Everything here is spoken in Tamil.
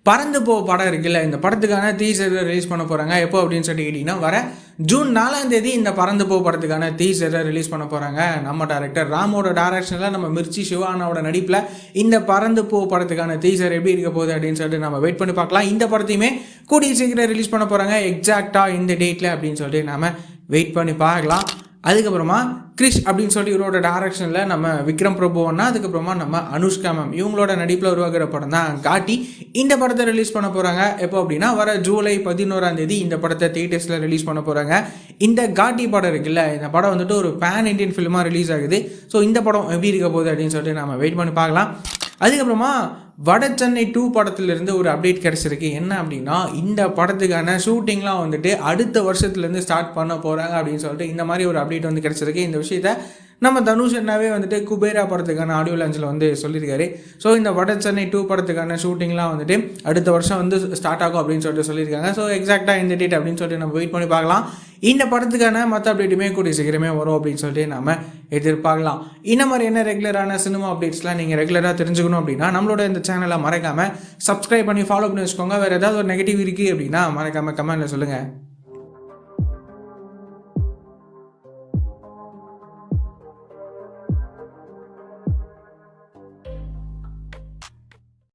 பறந்து போ படம் இருக்குல்ல, இந்த படத்துக்கான டீசரை ரிலீஸ் பண்ண போகிறாங்க. எப்போ அப்படின்னு சொல்லி கேட்டிங்கன்னா, வர ஜூன் 4ஆம் தேதி இந்த பறந்து போ படத்துக்கான டீசரை ரிலீஸ் பண்ண போகிறாங்க. நம்ம டேரக்டர் ராமோட டைரக்ஷனில் நம்ம மிர்ச்சி சிவானாவோட நடிப்பில் இந்த பறந்து போ படத்துக்கான டீசர் எப்படி இருக்க போகுது அப்படின்னு சொல்லிட்டு நம்ம வெயிட் பண்ணி பார்க்கலாம். இந்த படத்தையுமே கூடிய சீக்கிரம் ரிலீஸ் பண்ண போகிறாங்க. எக்ஸாக்டாக இந்த டேட்டில் அப்படின்னு சொல்லிட்டு நம்ம வெயிட் பண்ணி பார்க்கலாம். அதுக்கப்புறமா கிரிஷ் அப்படின்னு சொல்லி இவரோட டைரக்ஷனில் நம்ம விக்ரம் பிரபுவன்னா, அதுக்கப்புறமா நம்ம அனுஷ்கா மேம் இவங்களோட நடிப்பில் உருவாகிற படம் தான் காட்டி. இந்த படத்தை ரிலீஸ் பண்ண போகிறாங்க. எப்போ அப்படின்னா வர ஜூலை 11ஆம் தேதி இந்த படத்தை தியேட்டர்ஸில் ரிலீஸ் பண்ண போகிறாங்க. இந்த காட்டி படம் இருக்குல்ல, இந்த படம் வந்துட்டு ஒரு பேன் இண்டியன் ஃபிலிமாக ரிலீஸ் ஆகுது. ஸோ இந்த படம் எப்படி இருக்க போகுது அப்படின்னு சொல்லிட்டு நம்ம வெயிட் பண்ணி பார்க்கலாம். அதுக்கப்புறமா வட சென்னை 2 படத்துலேருந்து ஒரு அப்டேட் கிடச்சிருக்கு. என்ன அப்படின்னா, இந்த படத்துக்கான ஷூட்டிங்லாம் வந்துட்டு அடுத்த வருஷத்துலேருந்து ஸ்டார்ட் பண்ண போகிறாங்க அப்படின்னு சொல்லிட்டு இந்த மாதிரி ஒரு அப்டேட் வந்து கிடச்சிருக்கு. இந்த விஷயத்த நம்ம தனுஷ் அண்ணாவே வந்துட்டு குபேரா படத்துக்கான ஆடியோ லான்ச்சில் வந்து சொல்லியிருக்காரு. ஸோ இந்த வட சென்னை 2 படத்துக்கான ஷூட்டிங்லாம் வந்துட்டு அடுத்த வருஷம் வந்து ஸ்டார்ட் ஆகும் அப்படின்னு சொல்லிட்டு சொல்லியிருக்காங்க. ஸோ எக்ஸாக்டாக இந்த டேட் அப்படின்னு சொல்லிட்டு நம்ம வெயிட் பண்ணி பார்க்கலாம். இந்த படத்துக்கான மற்ற அப்டேட்டுமே கூடிய சீக்கிரமே வரும் அப்படின்னு சொல்லிட்டு நம்ம எதிர்பார்க்கலாம். இந்த மாதிரி என்ன ரெகுலரான சினிமா அப்டேட்ஸ்லாம் நீங்கள் ரெகுலராக தெரிஞ்சுக்கணும் அப்படின்னா நம்மளோட இந்த சேனலை மறக்காமல் சப்ஸ்கிரைப் பண்ணி ஃபாலோ பண்ணி வச்சுக்கோங்க. வேறு ஏதாவது ஒரு நெகட்டிவ் இருக்குது அப்படின்னா மறக்காமல் கமெண்ட்டில் சொல்லுங்கள்.